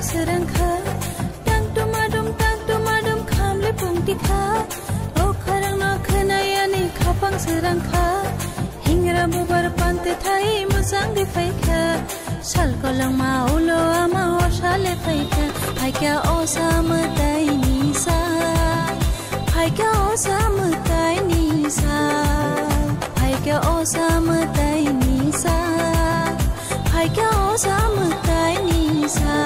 serangka tang tumadum khamle pungtika o kharang no khnayani khapang serangka hingra bubar pante thai musang de faika sal kolang ma ulo ama o sale faika haika o samtai nisa haika o samtai nisa haika o samtai nisa haika o samtai nisa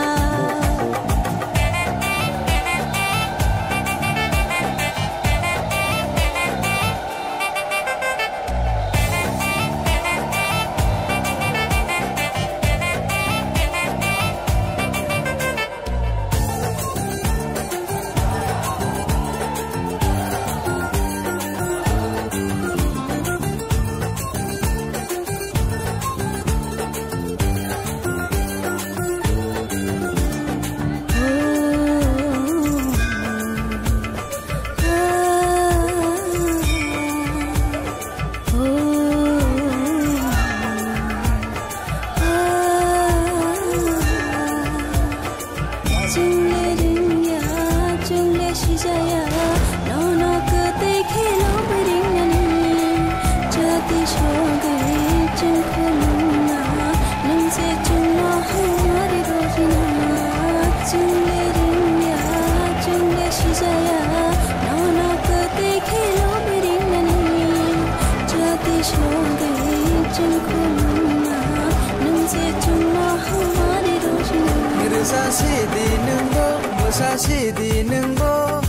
Sidi nungbo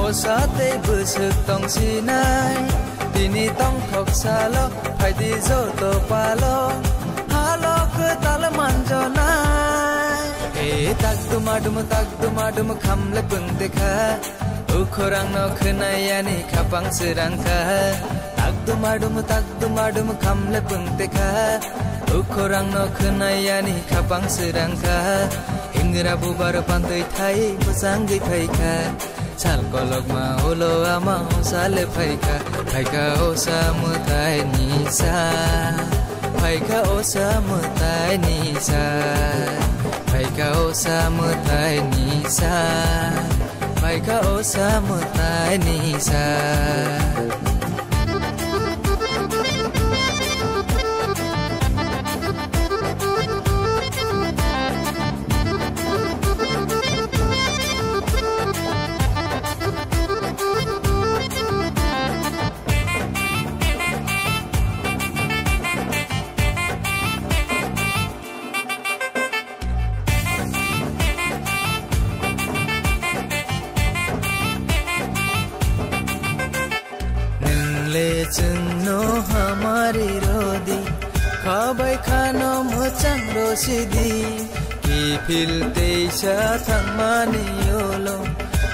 osa te busuk tong sinai dini tong thok salo phai di zo to palo halo ke tal manjo nai e tak dumadum khamle pung dekha ukhorang no khnayani khapang serangka tak dumadum khamle pung dekha ukhorang no khnayani khapang serangka hingra bubar pantai thai musang de faika sal kolok ma ulo ama sale faika faika o samtai nisa faika o samtai nisa faika o samtai nisa faika o samtai nisa चुनो हमारी रोदी खाबाय खानो मोचां रोसिदी की फिलते थांमानि YOLO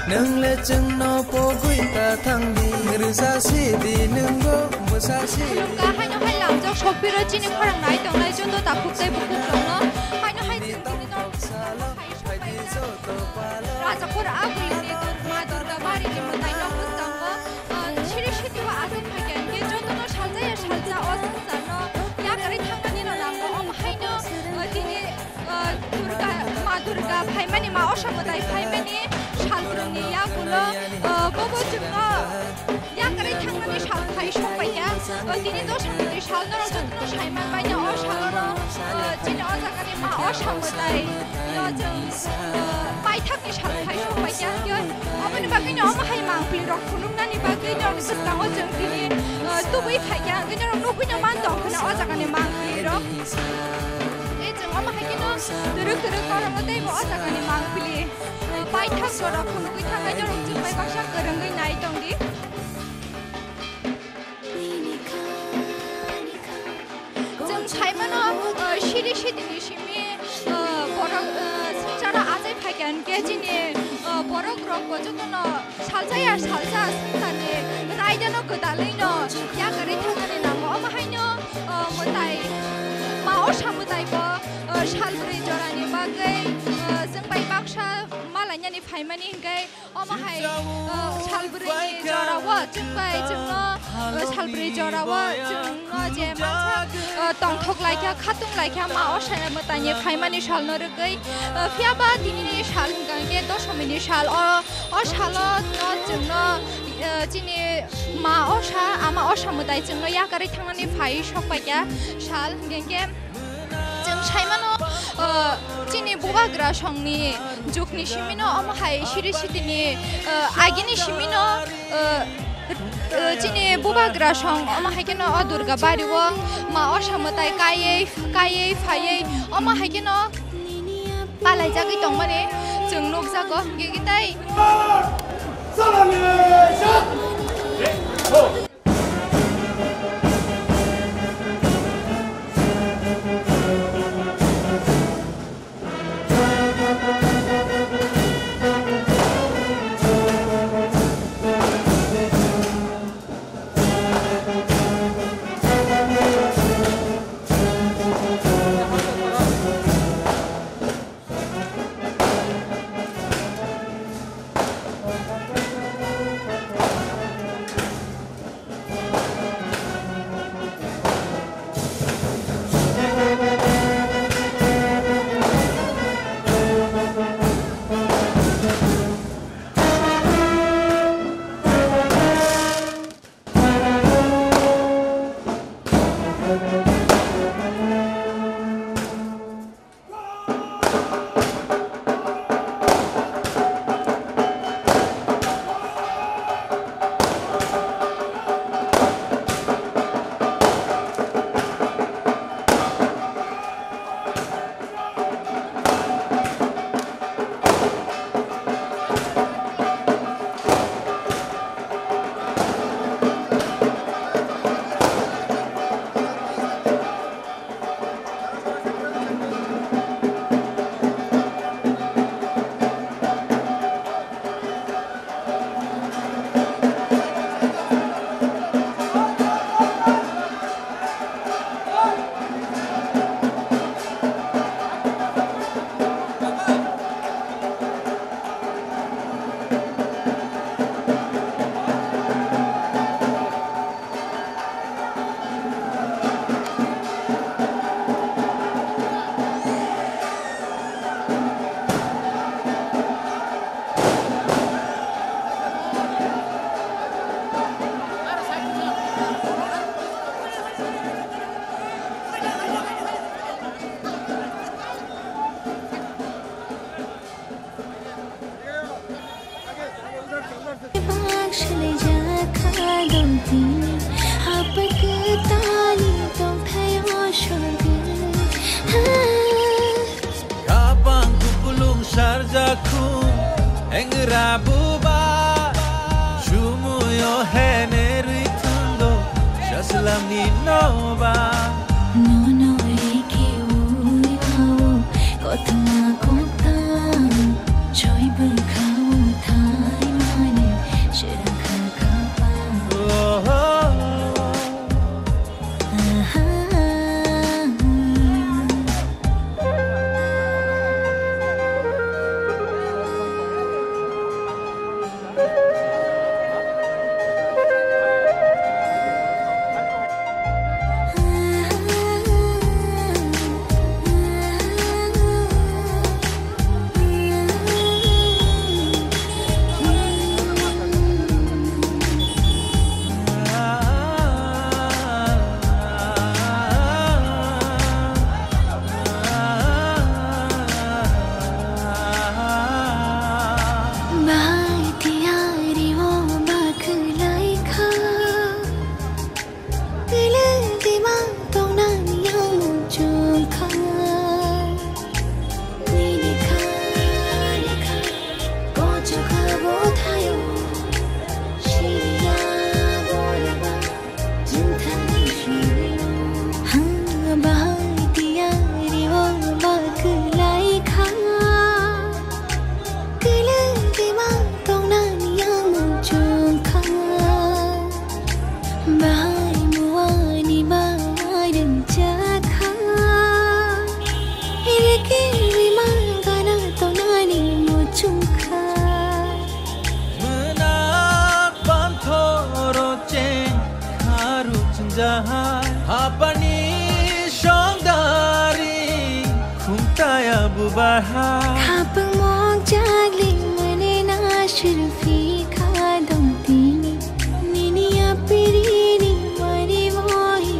नोंले जोंनो पगुइता थांदि रोजा सिदि नोंगो मोसासि लुंगा हायनो हायलां जों सफिरो जिनि फोरोंनाय दंनाय जोंनो दाखुबजाय बुकुब दङो हायनो हाय जोंनि राजाफोर आगुलिनि मा दुर्गा बारिनि मोननाय दङ सिरि सिदिवा आजै फैगोन के जोंनो सालजाया सालजा अजनो या गरै थांनानै लांगो अम हायनो दिनि दुर्गा मा दुर्गा फाइमानि मा असामदाय फाइमानि सालब्रनि या गुलो बबो जोंनो या गरै थांनानै सालखाय सबाया दिनि दसनि सालनो जोंनो साइमान बायनो असालनो जिनि अजागानि मा असामदाय जों माइथाकनि सालखाय सबाया अमनि बागैनो अमहाय मांफि रक खुलुमनानि बागैनो गोसोआव जों दिनि दुबै फाइया गैनो नुफैनो मान दं खोना अजागानि मांफि रक ए जों अमहायनो दुरुक करम दैबो अजागानि मांफि बाइथाक जरा खुलुगै थाखायनो जों बाय बाक्सा गोरोंगै नाय दंदि जों साइमानो सिरि सिदिनि सिमि बर संसारा आजै फाइगोन के जिनि बर ग्रह जोंनो सालजाया सालजा सानि रायदानो गोदालैनो या गरै थांनानै नामो अमहायनो मोदाय मा असामदायबो सालब्रै जरानि बागै जों बाय बाक्सा मालायनि थांनानै फायमानि हिंगाय अमाहाय सालब्रैनि जरावा जोंबाय जोंनो सालब्रै जरावा जोंनो जे मानसा तंथक लायखा खातुं लायखा मा असायना मतानि फायमानि सालनो रगै फियाबा दिननि साल हिंगांगे दशमिनि साल अ सालो जोंनो जिनि मा असा आमा असा मताय जोंनो यागारै थांनानै फाय सकबायया साल हिंगांगे जों सायमानो जिनि बबाग्रा संनि जुगनि सिमिनो अमाहाय सिरि सिटिनि आगिनि सिमिनो जिनि बबाग्रा सं अमाहायकेनो दुर्गा बारिवो मा असामताय कायै फायै अमाहायकेनो पालाय जागै दं माने जों नक जागो गिगिताय Kapag mong jagli mane na shirfi khadam tini Niniya pirini mani mohi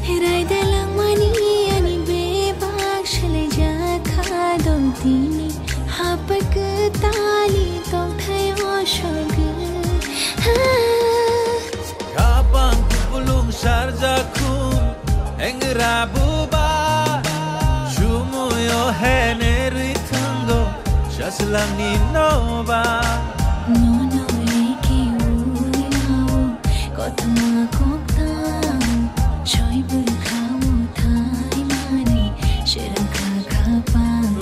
Hirai dalang mani ani bebak shale ja khadam tini Hapak tali tong thayo shog Kapang kupulung sarja kum engrabuba Shumuyo heneri tango Shaslang ni nova No no eki uyawo Kotama koktang Choy bul kawo thai mani Shirang kakapang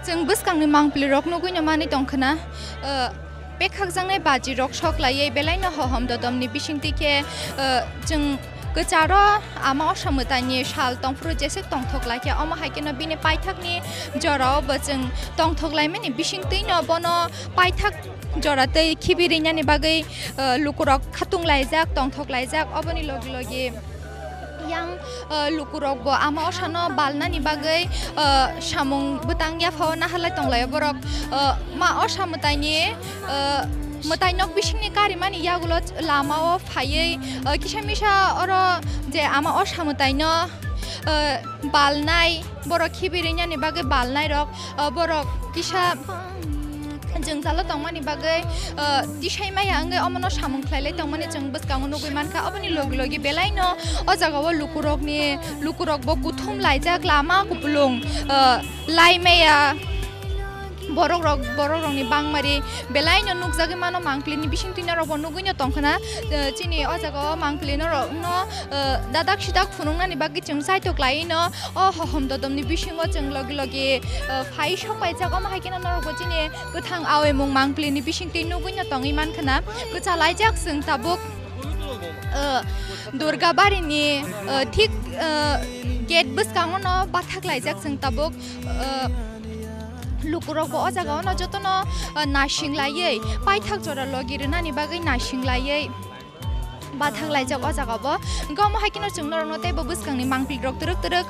Jeng buskangni mangpli rok nuguina mani tongkhana pe khakjangnai baji rok shok lai belaina hohom dodomni bisingti ke jeng gacharo ama osamutani shal tongfru jese tongthok lai ke ama haikena bini paithakni jora bajeng tongthok lai mani bisingti no bono paithak jora tei khibirinya ni bagai lukurok khatung laijak tongthok laijak oboni logi logi yang lukurok bo ama osano balna ni bagai samung butang ya phau na halai tonglai borok ma osamutani mutai nok bisingni kari mani yagulo lama o phaiei kisamisa oro je ama osamutai no balnai borok khibirinya ni bagai balnai rok borok kisa jeng jalo tongmani bagai disai maya angai omono samung khlailai tongmani jeng buskango nugui manka oboni logi logi belaino o jagao lukurok bo kuthum laijak lama kupulung lai meya borok ni bangmari belaino nugjagi mano mangplini bisingtina rok nuguino tongkhana chini o jagao mangplino rok no dadak sidak phunungna ni bagi jeng saitok laino o hohom dodomni bisingo jeng logi logi phai sopai jago ma haikena norok chini guthang awe mung mangplini bisingti nuguino tongi mankhana guchalaijak jeng tabuk Durgabari ni thik gate buskango no bathak laijak jeng tabuk lukurok bo ojagao no jotono nashing laiei paithak jora logirna ni bagai nashing laiei bathak laijak ojagao bo gamo haikino chungnor no tebo buskangni mangpil rok turuk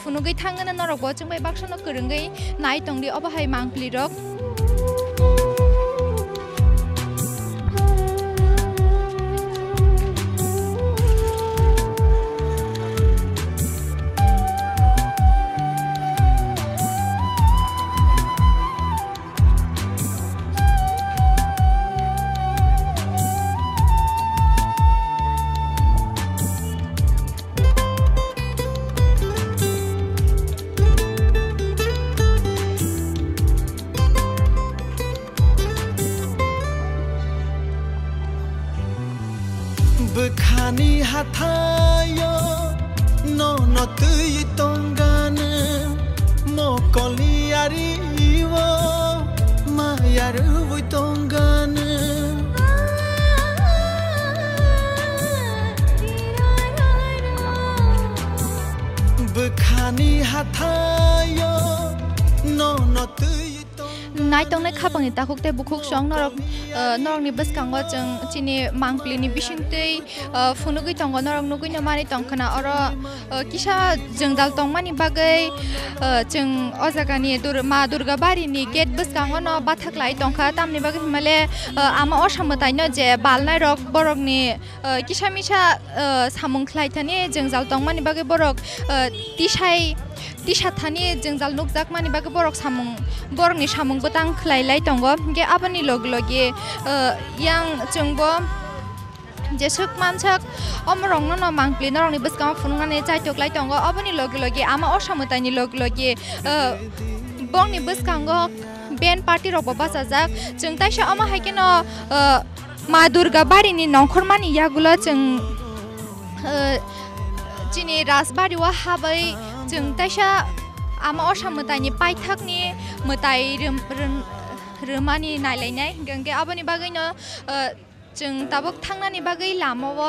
funugei thangna norok bo chungbai baksono kurungai nai tongdi obahai mangpil rok Bukhani hatayo no tui tongana mokoli ariwo mayaru tongana खानी हाथायो no not नाइ तंगनाय खापांनि ताखुकते बुखुक सं नरकनि बसकांगो जों चिनि मांप्लिनि बिसिंतै फुनुगै तंगो नरक नुगैनो मानि तंखना अर किसा जोंदाल तंमानि बागै जों अजागानि मा दुर्गाबारिनि गेट बसकांगो न बाथाक्लाय तंखा तामनि बागै हिमाले आमा असामतायनो जे बालनाय रक बरकनि किसा मिसा सामुंख्लायथानि जोंजाल तंमानि बागै बरक तिसाथानि जोंजाल नुकजाक मानि बागै बरक बरकनि सामुं बतां खलायलाय तंगो के आबानि लगे yang जोंबो जेसुक मानसाक अमरंनो न मांप्लि नरंनि बसकां फुनगाने चाइटोक्लाय तंगो आबानि लगे आमा असामतायनि लगे बंनि बसकांगो बेन पार्टी रबो बासाजाक जों ताइसा अमा हायकेनो मा दुर्गाबारिनि नंखरमानि यागुला जों चिनि राजबारिवा हाबै जों ताइसा आमा असामतायनि पाइथाकनि मताय रोमानि नायलायनाय गंगे आबानि बागैनो जों ताबक थांनानि बागै लामाव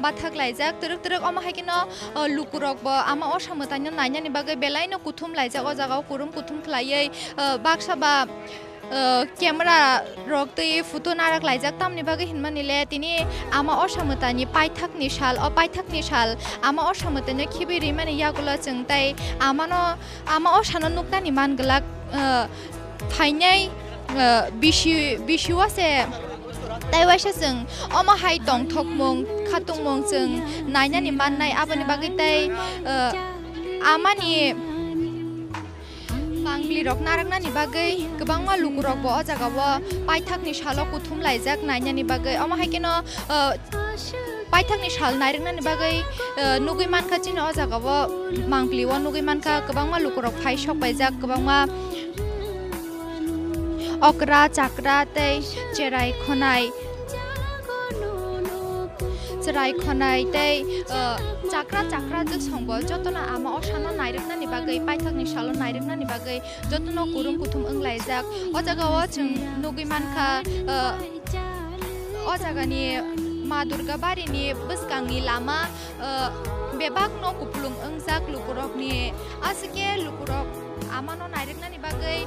बाथाक्लायजाक तरक अमा हायकेनो लुकुरकबो आमा असामतायनि नायनानि बागै बेलायनो कुथुम लायजाक अ जागाव कुरुम कुथुम खलायै बाक्साबा कैमरा रक्तै फुटो नारक लायजाक तामनि बागै हिनमानिले तिनि आमा असामतायनि पाइथाकनि साल आमा असामतायनि खिबिरि माने यागुला जोंताय आमा असानो नुकनानि मानगलाक फाइनाय बिशिवासे ताइवासे जों अमा हाय तंथकमं खातुंमं जों नायनानि माननाय आबानि बागै ताय आमानि बांग्लि रक नारकनानि बागै गोबांमा लुकुरकबो अ जागावो पाइथाकनि सालाव कुथुम लायजाक नायनानि बागै अमा हायकेनो पाइथाकनि साल नायरनानि बागै नुगै मानखा चिनो अ जागावो मांप्लिवा नुगै मानखा गोबांमा लुकुरक फाइ सकबायजाक गोबांमा अकरा चाकरा तै चेराय खनाय तै चाकरा जो संबो जतनो आमा असानो नायरनानि बागै पाइथाकनि सालो नायरनानि बागै जतनो कुरुम कुथुम ओंलायजाक अ जागाव जों नुगै मानखा अ जागानि मा दुर्गाबारिनि बसकांनि लामा बेबाक न कुप्लुं ओंजाक लुकुरकनि आसके लुकुरक आमानो नायरनानि बागै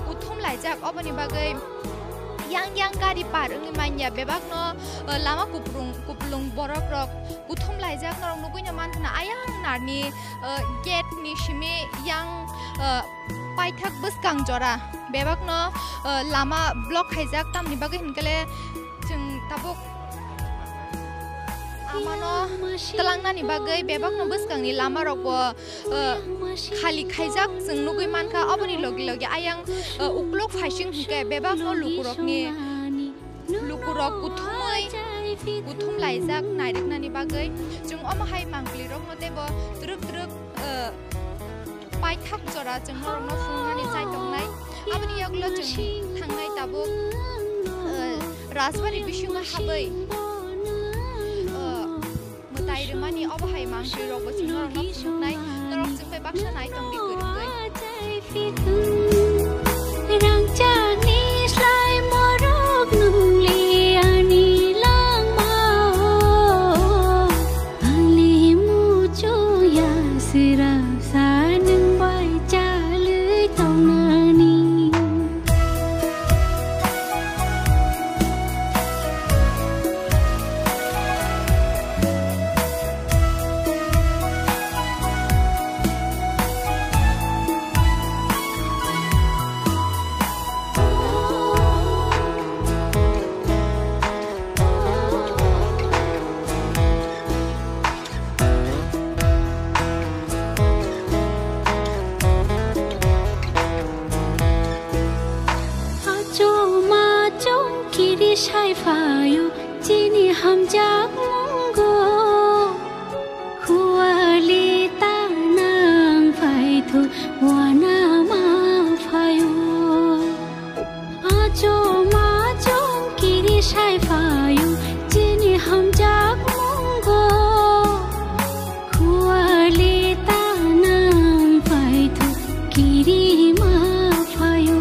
कुथुम लायजाक अबनि बागै yang गारि पार ओंनि माइया बेबाक न लामा कुप्लुं बरक रक कुथुम लायजाक नरक नुगैनो मानखना आयां नारनि गेट नि सिमे yang पाइथाक बसकां जरा बेबाक न लामा ब्लक हायजाक तामनि बागै हिनकले जों ताबक आमानो तलांनानि बागै बेबाकनो बसकांनि लामा रकबो खालि खायजाक जों नुगै मानखा अबनि लगे आयां उक्लक फाइसिं हुके बेबाकनो लुकुरक कुथुम लायजाक नायरनानि बागै जों अमाहाय मांप्लि रकनो तेबो तुरुक पाइथाक जरा जों नरनो फुंनानि चाइटंनाय आबनि यागुला जों थांनाय ताबो राजबारि बिसिङा हाबै ताइरमानि अबहाय मांप्लि रकबो जों नरनो फुंनाय नरक जोंफाय बाक्सा नाय तंदि गोरोंगै रांचानि स्लाय मरक नुंले आनि लांमा आंनि मुजु यासिरा सानों बाय चालै थावनानि साइफायो चिनी हमजाक मुंगो हुआली तानां फाइथु वाना मा फायो आजो माजो किरी साइफायो चिनी हमजाक मुंगो हुआली तानां फाइथु किरी मा फायो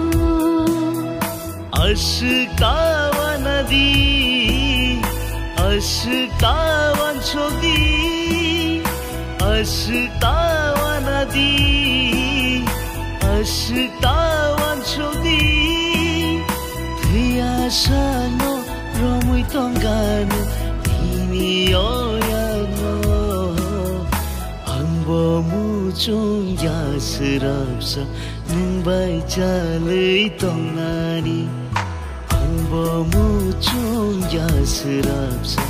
अशकावन छोदी अशकावन di astawan chodi thia sano romui tongano ini oyano angbo muchung ya serapsa nung bai jalei tongnani angbo muchung ya serapsa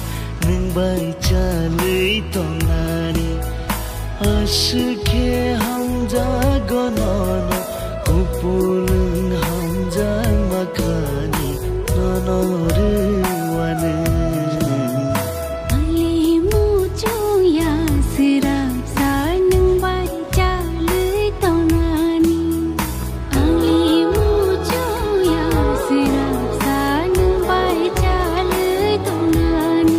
nung bai jalei tongnani Ashke hamza gonono kupulun hamza makani nonoru wane Ali mucu ya sirap sanung bai jalui tonani Ali mucu ya sirap sanung bai jalui tonani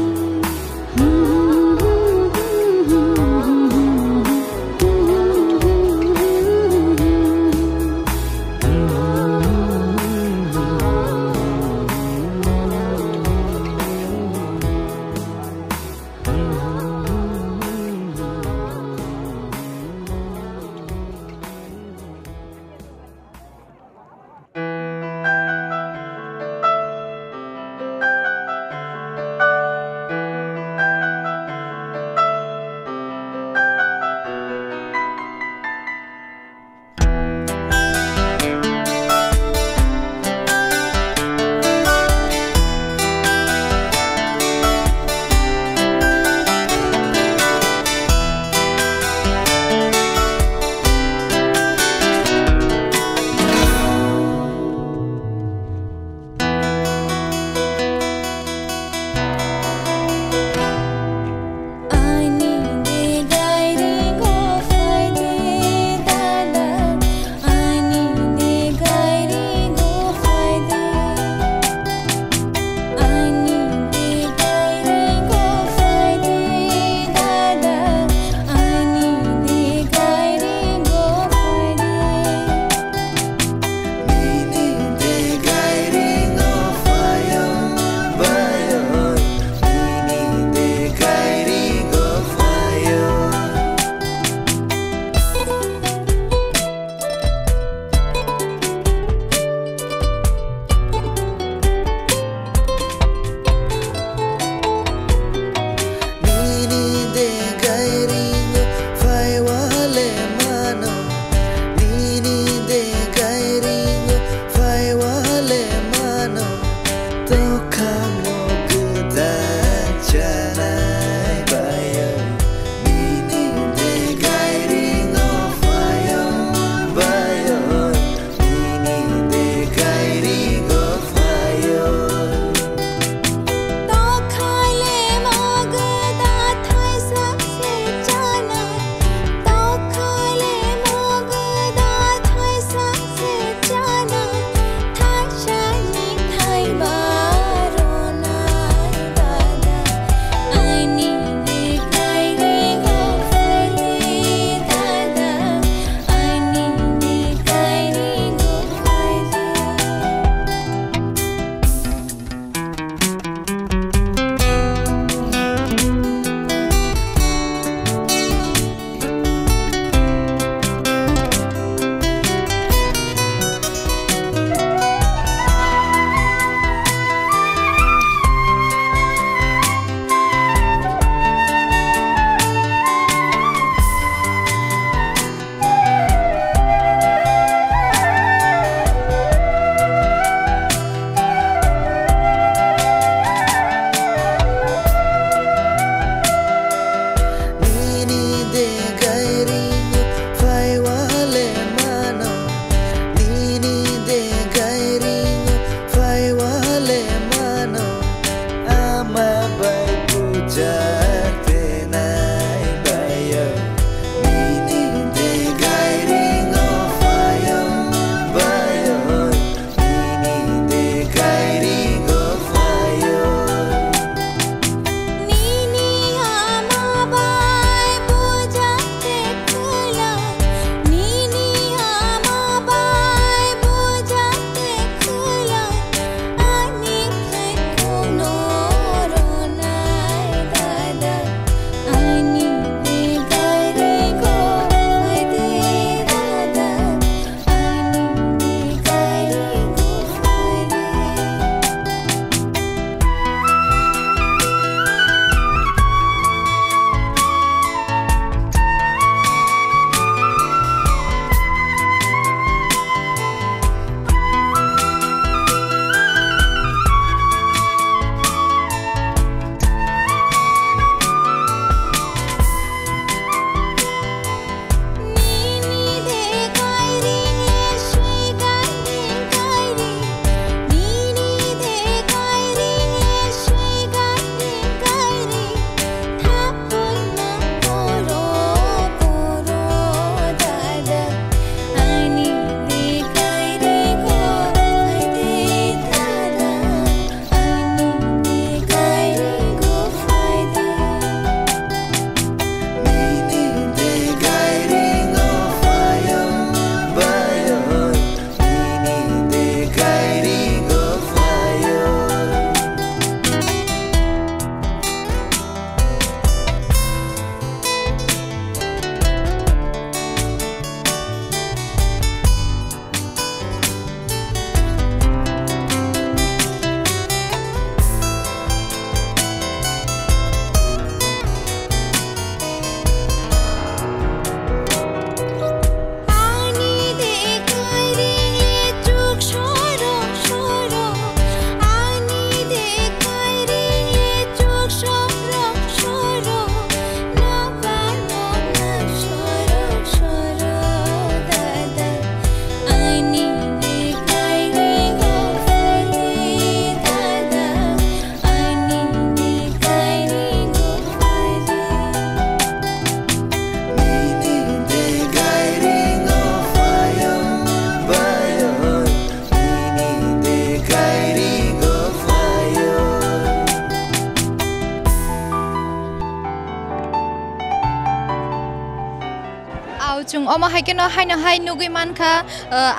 जों अमा हायकेनो हायनो हाय नुगै मानखा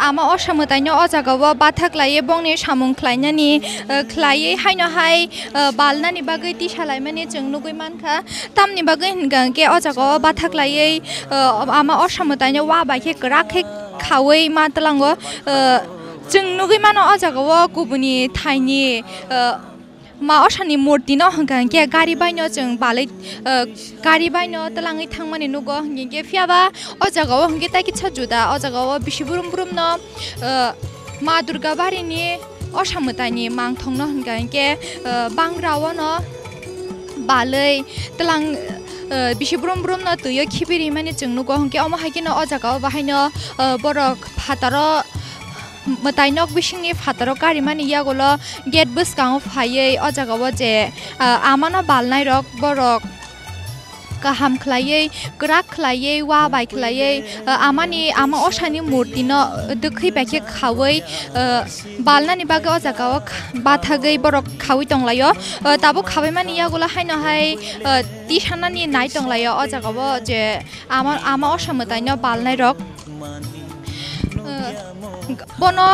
आमा असामतायनो अजागाव बाथाख्लायै बंनि सामुं ख्लायनानि ख्लायै हायनो हाय बालनानि बागै तिसालाय माने जों नुगै मानखा तामनि बागै होनगोन के अजागाव बाथाख्लायै आमा असामतायनो वा बायखे गराखे खावै मा तलांगो जों नुगै मानो अजागाव गुबुनि थाइनि मा असानि मूर्ति न हंगान के गारि बायनो जों बालै गारि बायनो तलाङै थांमाने नुगो हंगे फियाबा अजागाव हंगे ताकि छजुदा अजागाव बिसिबुरुम बुरुम न मा दुर्गा बारिनि असामतायनि मांथंग न हंगान के बांग्राव न बालै तलां बिसिबुरुम बुरुम न तुयो खिबिरि माने जों नुगो हंगे अमा हायकेनो अजागाव बाहायनो बरक फातारो मताइनक बिसिंनि फातारो गारि माने यागोलो गेट बसकाव फायै अजागाव जे आमानो बालनाय रक बरक गाहाम ख्लायै ग्राक ख्लायै वा बाय ख्लायै आमा असानि मूर्ति न दखै बायखे खावै बालनानि बागै अजागाव बाथागै बरक खावै तंलायो ताबो खावै माने यागोलो हायनो हाय तिसानानि नाय तंलायो अजागाव जे आमा असामतायनो बालनाय रक बनो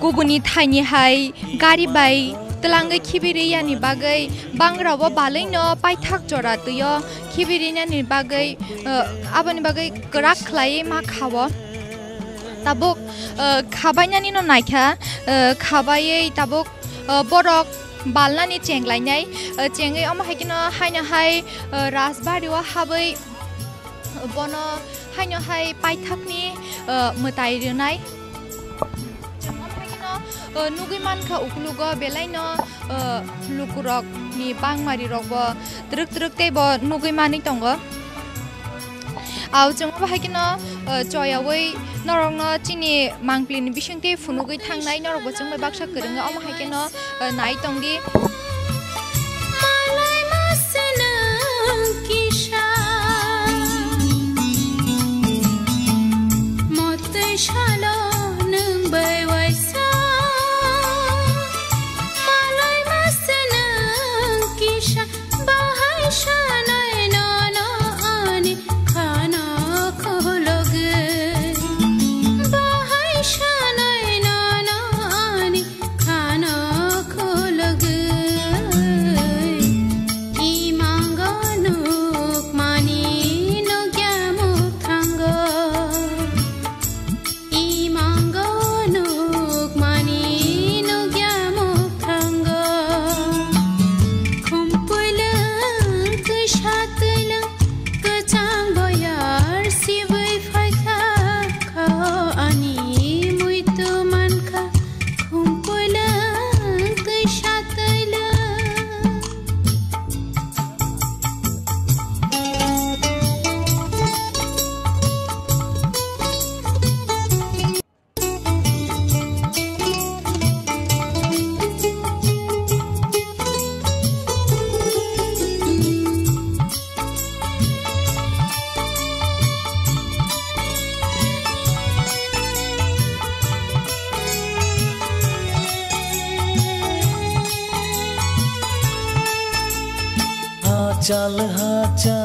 गुबुनि थाइनि हाय गारि बाय तलांगै खिबिरियानि बागै बांग्राव बालैनो पाइथाक जरा तुयो खिबिरियानि बागै आबानि बागै गराक ख्लायै मा खाव ताबो खाबायनानि न नायखा खाबायै ताबो बरक बालनानि चेंग्लायनाय चेंगै अमा हायकिनो हायनो हाय राजबारियाव हाबै बनो हायनो हाय पाइथाकनि मताइ रोनाय नुगै मानखा उखलुगो बेलायनो लुकुरक नि बांमारि रकबो द्रुक द्रुक तेबो नुगै मानि तंगो आव जों बाहायकिनो चयावै नरंनो चिनि मांप्लिनि बिसंते फुनुगै थांनाय नरगो जों बाक्सा करङो अमा हायकिनो नाय तंदि चल हाचाल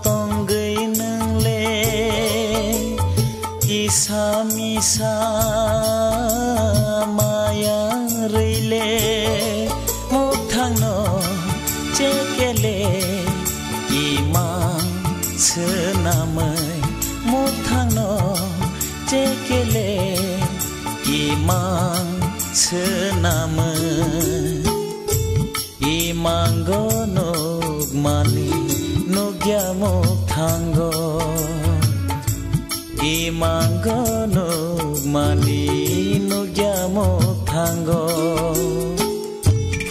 तंगै नंले इसा मिसा माया रैले मुथांनो चेकेले इमा सोनामै मुथांनो चेकेले इमा सोनामै Imango nugmani nugyamo thango Imango nugmani nugyamo thango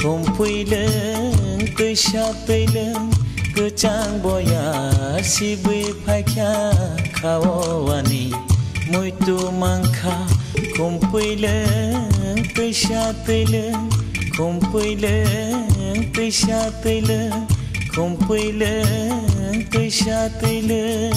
Kumpuileng kusyapileng kucang boyar sibui paikya kawani Muitu mangka kumpuileng kusyapileng Kumpuileng kusyapileng Kumpuileng kusyapileng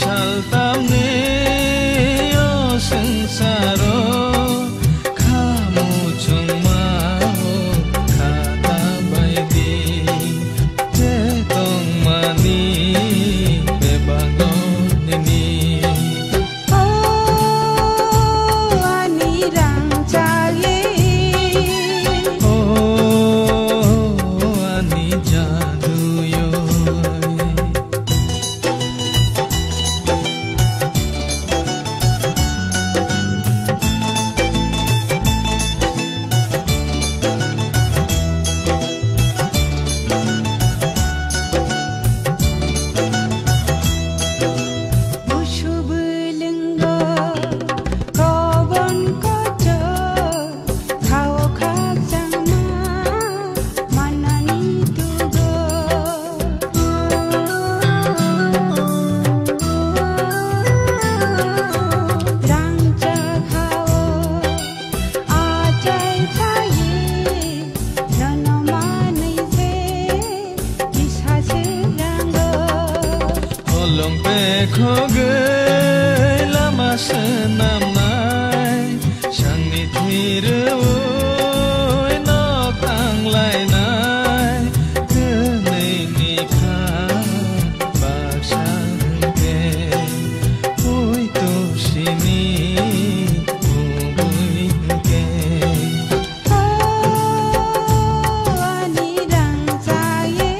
saltamne o sansaro kamu cuma kata baidi te tong mani bebangon ini ani rang chale ani jadu yo lama senamai sang ni thiru no tang lai nai ke nei ni kha ba sang ke oi to sini oi ke ani rang chale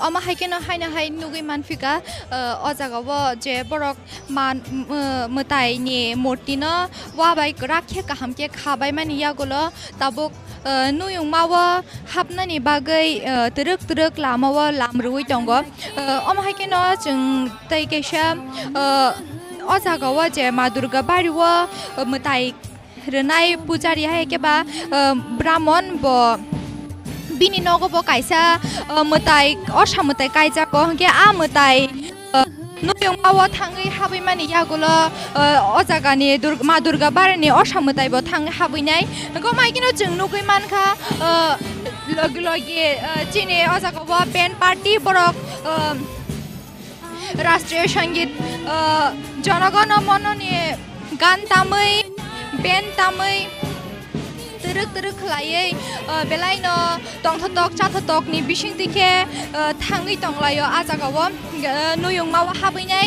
Oma haikeno haina hai nugui manfika ojagawo je borok man mutai ni murti no wabai rakhe kahamke khabai mani yagulo tabuk nuyung mawa hapnani bagai teruk lamawa lamrui tongo oma haikeno jung tai kesha ojagawo je ma durga bariwo mutai renai pujari hai ke ba brahmon bo bini nogo bo kaisa mutai osha mutai kaisa ko ke a mutai nuyung mawa thangai habai mani yagulo ojagani ma durga barani osha mutai bo thang habai nai go maikino jung nugui mankha logi chini ojaga bo band party borok राष्ट्रीय संगीत जनगण मननि गान तामै Ben तामै तरक खलायै बेलायनो तंथतक चाथतकनि बिसिं दिखे थाङै तंलायो आजागाव नुयुं मावा हाबैनाय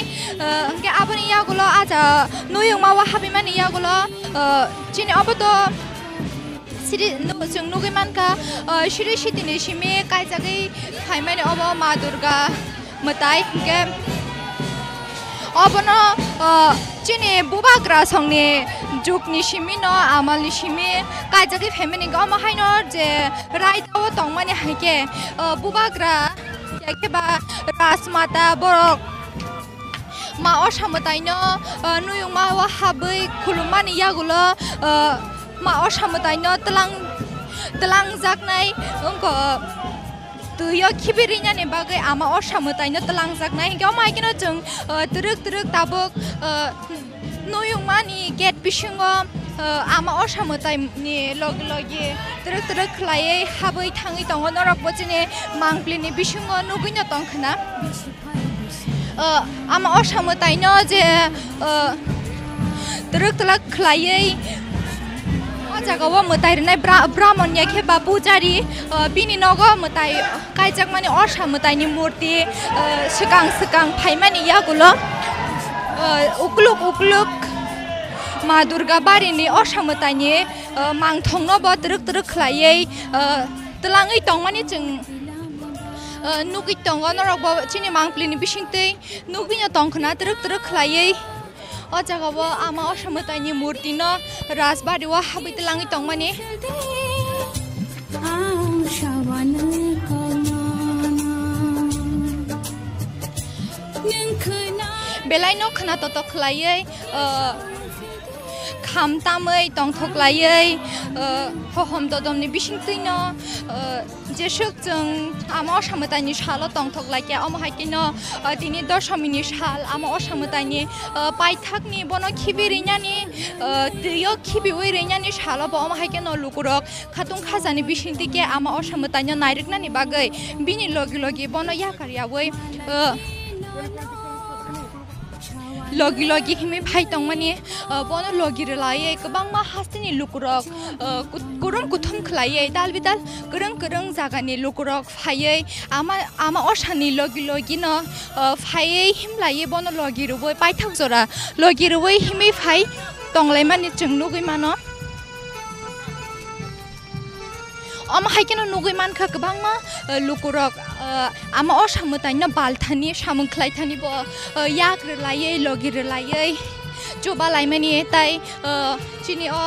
अंके आबनि यागुलो आजा नुयुं मावा हाबैमानि यागुलो चिनि अबतो सिरि जों नुगै मानका सिरि सितिनि सिमे कायजागै खायमानि अब मा दुर्गा मताय के अबनो चिनि बुबाग्रा संनि जुगनि सिमिनो आमालनि सिमि कायजागै फेमिनि गम हायनो जे राइताव तंमानि हायके बुबाग्रा याकेबा राजमाता बरक मा असामतायनो नुयुं मावा हाबै खुलुमानि यागुलो मा असामतायनो तलां जागनाय अंको तुयो खिबिरिनानि बागै आमा असामतायनो तलां जागनाय हिंगाव मायकिनो जों तरक ताबक नुयुं मानि गेट बिसिङो आमा असामतायनि लगे तरक खलायै हाबै थाङै दङ नरक बचिनि मांग्लिनि बिसिङो नुगैनो दंखना आमा असामतायनो जे तरक तलक खलायै जगाव मताइरनाय ब्राह्मण याखे बा पुजारी बिनि नग मताइ काइजाक माने असा मताइनि मूर्ति सिगां फाइमानि यागुलो उक्लुक मा दुर्गा बारिनि असा मताइनि मांथंनो ब तरक खलायै तलाङै तंमानि जों नुगि तंग नरक चिनि मांप्लिनि बिसिंतै नुगिनो तंखना तरक खलायै ओ जगाव आमा असमताइनि मूर्ति न राजबारिव हाबैत लाङै तंमानि बेलाय न खना तत खलायै खाम तामै तंथकलायै हहम ददमनि बिसिंतैनो जेसुक जों आमा असमताइनि साल तंथकलायके अमहायकिनो दिनै दशमीनि साल आमा असमताइनि पाइथाकनि बन खिबिरैनानि दैयो खिबिवैरैनानि साल ब अमहायकिनो लुकुरक खातुं खाजानि बिसिंतिके आमा असमताइनि नायरिकनानि बागै बिनि लगी बन याकारियावै लगी हिमे भाई तंमानि बन लगिर लायै गोबां मा हास्तिनि लुकुरक कुरुम कुथुम खलायै दाल बिदाल गोरों जागानि लुकुरक फायै आमा असानि लगी न फायै हिमलायै बन लगिरबै पाइथाक जरा लगिरबै हिमे फाय तंलाय मानि जों नुगै मानो अमहायकिनो नुगै मानखा गोबां मा लुकुरक आमा असमताइनो बालथानि सामुंख्लायथानि ब याग्र लायै लगिर लायै जोबा लायमानि ताइ चिनि अ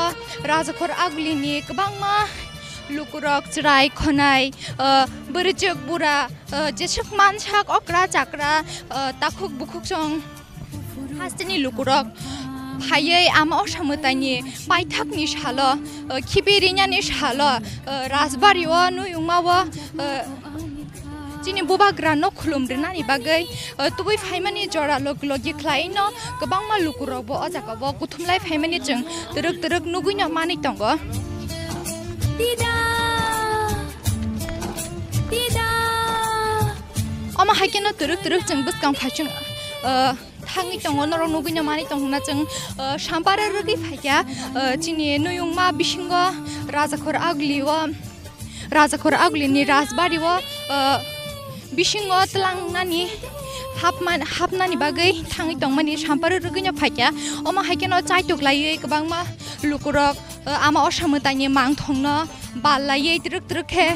राजाखर आगुलिनि गोबां मा लुकुरक ज्राय खनाय बोरजोक बुरा जेसुक मानसाक अक्रा चाक्रा ताखुक बुखुक जों हास्तिनि लुकुरक फायै आमा असमताइनि पाइथाकनि साल खिबिरिनानि साल राजबारिव नुयुंमाव चिनि बुबाग्रा न खुलुमद्रिनानि बागै तुबै फाइमानि जरा लगी खलायन गोबां मा लुकुरकबो अजागाव कुथुमलाय फाइमानि जों तरक नुगैनो मानि दंग अमहायकिनो तरक जों बसकां फाइचुं थाङै दङ नरक नुगैनो मानि दंना जों साम्पारा रगै फाइया चिनि नुयुंमा बिसिंग राजाखर आगुलिनि राजबारिव बिसिंग तलांनानि हाबनानि बागै थाङै दंमानि साम्पारा रगैनो फाइया अमहायकिनो चाइटक लायै गोबां मा लुकुरक आमा असमताइनि मांथंनो बालायै तरक हे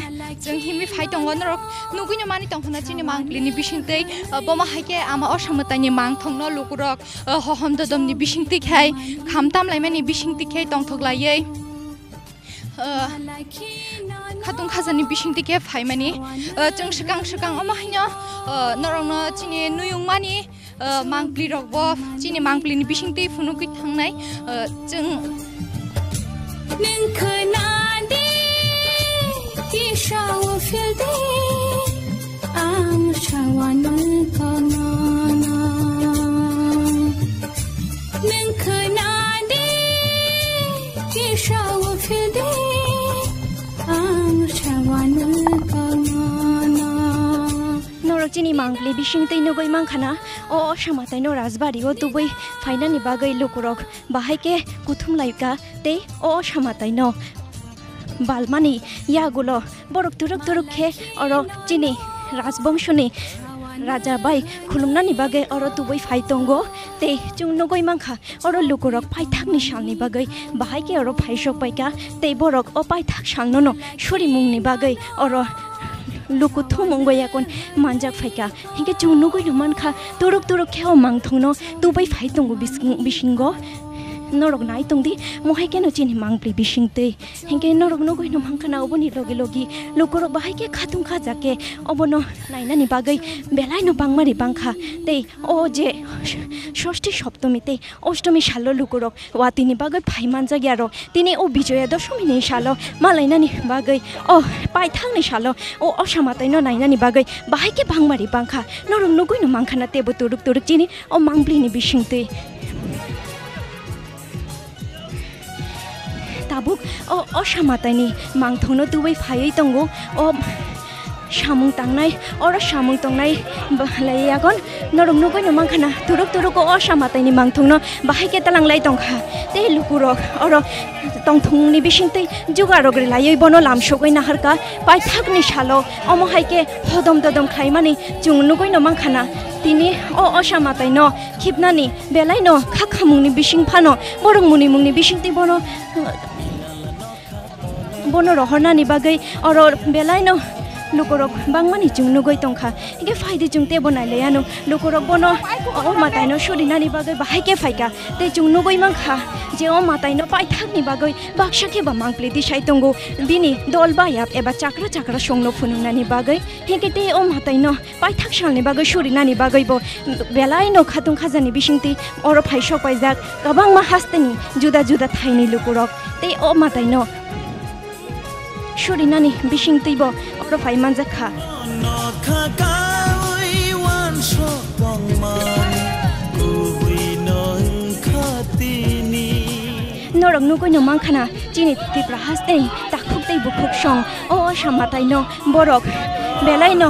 जों हिमि फाइ दङ नरक नुगैनो मानि दंखना चिनि मांप्लिनि बिसिंतै बमाहायके आमा असमताइनि मांथंनो लुकुरक हहम ददमनि बिसिंतैखाय खामतामलायमानि बिसिंतैखाय तंथकलायै खातुं खाजानि बिसिंतैखाय फाइमानि जों सिगां अमहायनो नरकनो चिनि नुयुंमानि मांप्लि रकबो चिनि मांप्लिनि बिसिंतै फुनुगै थांनाय जों चिनि मांग्ले बिसिंतै नुगै मांखाना अ असमताइनो राजबारिव तुबै फाइनानि बागै लुकुरक बाहायके कुथुमलायका ते अ असमताइनो बालमानि यागुलो बरक तुरक खे अरो चिनि राजबंशनि राजा बाय खुलुमनानि बागै अरो तुबै फाइतंगो ते जों नुगै मांखा अरो लुकुरक पाइथाकनि सालनि बागै बाहायके अरो फाइसक पाइका ते बरक अ पाइथाक सालनो सुरि मुंनि बागै अरो लुकुथु मंगयाकन मानजाक फाइका हिंके जों नुगै मानखा तुरक खेव मांथंनो तुबै फाइतंगो बिसिंगो नरक नाय तंदी मोहायकेनो चिनि मांप्लि बिसिंतै हिंके नरक नुगैनो मांखाना अबनि लगी लुकुरक बाहायके खातुं खाजाके अबनो नायनानि बागै बेलायनो बांमारि बांखा तै ओ जे षष्ठी सप्तमी तै अष्टमी सालो लुकुरक वातिनि बागै फाइमानजा ग्यारो तिनि ओ विजया दशमीनि सालो मालायनानि बागै ओ पाइथांनि सालो ओ असमताइनो नायनानि बागै बाहायके बांमारि बांखा नरक नुगैनो मांखाना तेबो तुरुक चिनि ओ मांप्लिनि बिसिंतै Tabuk O असमताइनि मांथंनो तुबै फायै तंगो O samung tangnai oro samung tongnai lai agon norong nugoi no mangkhana turuk turuk o samatai ni mangthungno bahai ke talang lai tongkha te lukurok oro tongthung ni bisingtei jugarok ri lai bono lamsogoi naharka paithakni salo omo haike hodom dodom khaimani chung nugoi no mangkhana tini o osamatai no khipnani belai no khakhamungni bising phano borong muni mungni bisingtei bono rohornani bagai oro belai no lukorok bangmani chung nugoi tongkha ge faide chung te bonai leano lukorok bono o matai no surinani bagai bahai ke faika te chung nugoi mangkha je o matai no paithakni bagai baksa ke ba mangpli di saitongo bini dolba yap eba chakra chakra songno phununani bagai hege te o matai no paithak salni bagai surinani bagai bo belai no khatung khajani bisingti oro phaisok paijak kabang ma hasteni juda juda thaini lukorok te o matai no surinani bisingti bo oro phai manjakha norong nugoi no mangkhana chini tipra haste takhuk bukhuk song o samatai no borok belai no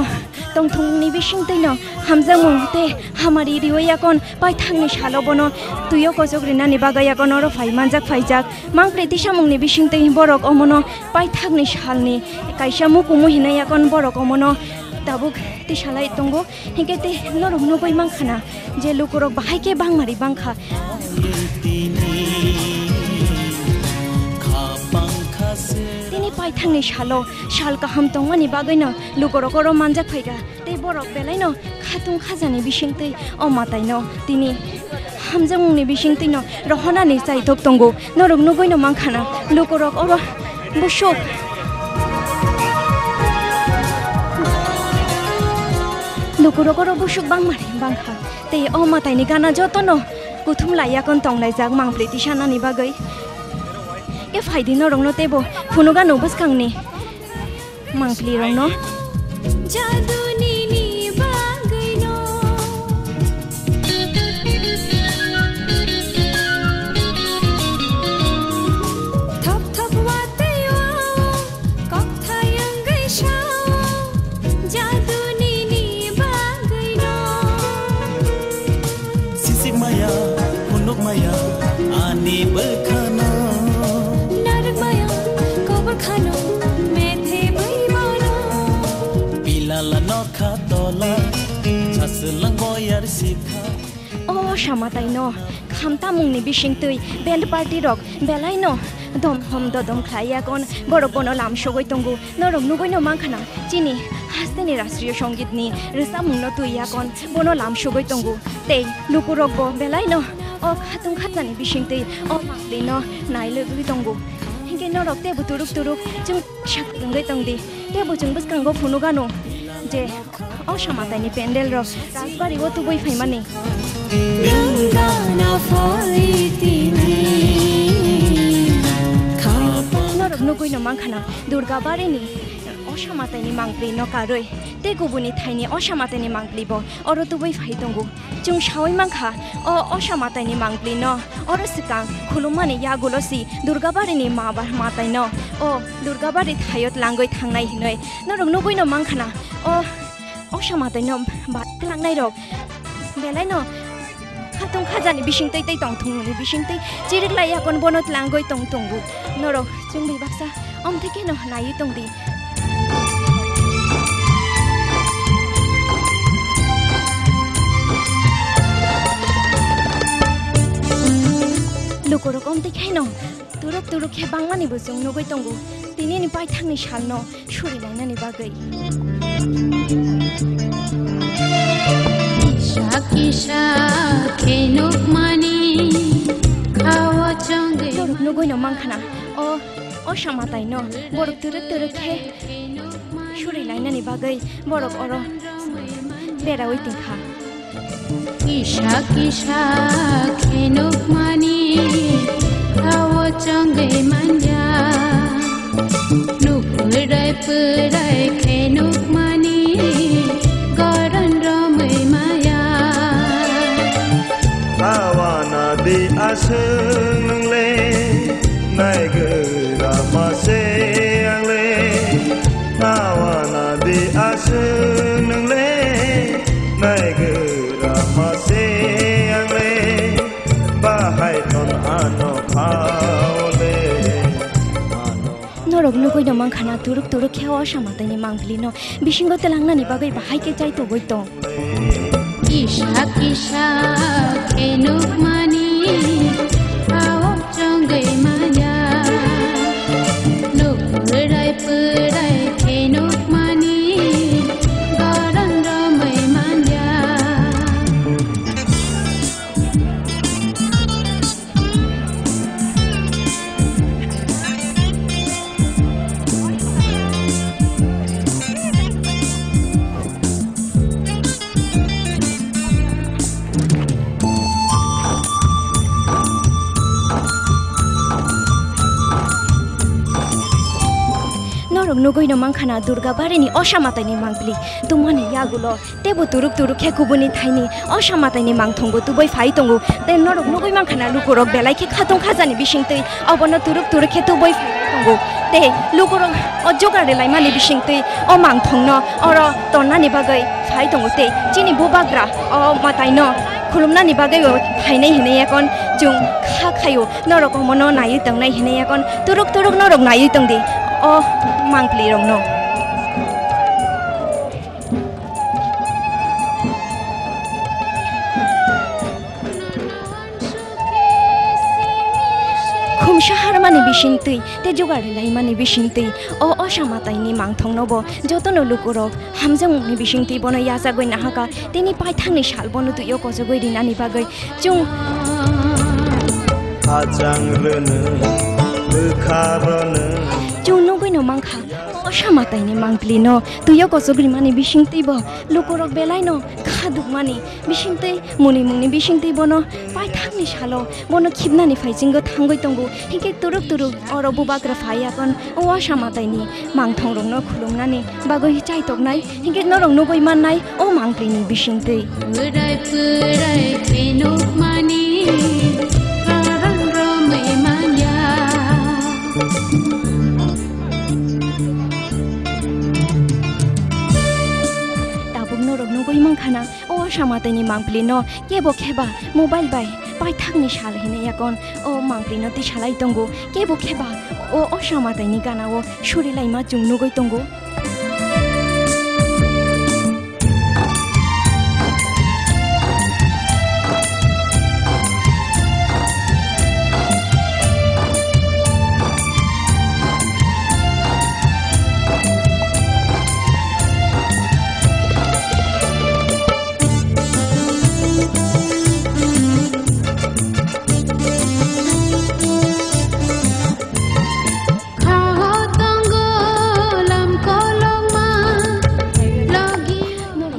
tongthung ni bisingtei no hamjamung te hamari riwayakon paithangni salobono tuyo kojogrinani bagayakon oro phai manjak phaijak mangpleti samungni bisingtei borok omono paithakni salni kaisa mukumu hinayakon borok omono tabuk ti salai tongo hingete norong nugoi mangkhana je lukurok bahai ke bangmari bangkha tini paithangni salo sal kaham tongmani bagaino lukorokoro manjak phaiga te borok belaino khatung khajani bisingtei o mataino tini hamjamungni bisingtei no rohonani chaitok tongo norong nugoino mangkhana lukorok oro busuk lukorokoro busuk bangmari bangkha te o mataini gana jotono kuthum laiyakon tonglai jak mangpleti sanani bagai ke faidi no rong no tebo phunuga no buskangni mangpli rong no jaduni ni bagai no thap thap wate yo kok thayang gai sha jaduni ni bagai no sisik maya punuk maya ani berkhana oh samatai no khamta mungni bisingtui band party rock belai no dom hom dodom khlaya kon borok bono lam sogoi tongu norong nugoi no mangkhana chini hasteni rashtriyo songit ni resa mungno tuiya kon bono lam sogoi tongu te lukurok bo belai no o khatung khatani bisingtui o mangli no naile gui tongu hingge norok te buturuk turuk chung shak ngai tongdi te bujung buskang go phunuga no je o samatai ni pendel ro rasbari go tuboi phaimani rangana faitini norok nugoi no mangkhana durga bari ni o samatai ni mangpli no karoi te gubuni thaini o samatai ni mangpli bo oro tuboi phaitongu chung shawai mangkha o samatai ni mangpli no oro sikang khulumani yagulosi durga bari ni ma matai no o durga bari thayot langoi thangnai hinoi norok nugoi no mangkhana o samatai no ba tlangnai rok belai no khatung khajani bisingtei tei tongthungni bisingtei chirik lai yakon bono tlangoi tongtongu norok chung bi baksa om theke no nai tongdi lukorok om theke no turuk turuk he bangmani bujung nugoi tongu tini ni paithangni salno suri lainani bagai Shakisha kenok mani kawa chonge norok nugoi no mangkhana o samatai no borok turuk turuk he suri lainani bagai borok oro berawai tingkha Shakisha kenok mani kawa chonge manja nukurai purai kenok mani garan ramai maya Kawana di aseng le nai ge rama se ang le Kawana di aseng nâng lê này gừ ra mà xe ang lê ba hai ton ano khao lê norok nugoi no mang khana turuk turuk khewa samatani mangli no bisingo telangna ni bagai bahai ke chai to goi to Kisha kisha kenuk mani ao chongai maya nuk perai kenuk mani garan ramai maya norok nugoi no mang khana durga bare ni osamatai ni mangpli tumani yagulo tebo turuk turuk khe kubuni thaini osamatai ni mangthongo tuboi phai tongo te norok nugoi mang khana lukorok belai khe khatong khajani bisingtei abono turuk turuk khe tuboi phai tongo te lukorok ojogare laimani bisingtei o mangthongno oro tonnani bagai phai tongo te chini bobagra o matai no khulumnani bagai phainai hine yakon jung kha khayo norok mono nai tangnai hine yakon turuk turuk norok nai tongdi o mangpli rong no khum shahar mani bisingtei te jogare lai mani bisingtei o osamatai ni mangthong no bo jotono lukorok hamjang ni bisingtei bono yasa goi nahaka teni paithangni sal bono tu yo koso goi dinani bagai chung ajang rene kharone chung nugoi no mangkha osamatai ni mangpli no tuyo kosogri mani bisingtei bo lukorok belai no khaduk mani bisingtei muni muni bisingtei bono paithangni salo bono khibnani phaijingo thangoi tongo hinke turuk turuk oro bubagra phaiakon osamatai ni mangthong rong no khulumnani bagoi chai toknai hinke norong nugoi mannai o mangpli ni bisingtei perai kenuk mani garan ramai maya norok nugoi mangkhana o osamatai ni mangpli no kebo kheba mobile bai paithakni sal hine yakon o mangpli no ti salai tongo kebo kheba o osamatai ni gana o surilai ma chung nugoi tongo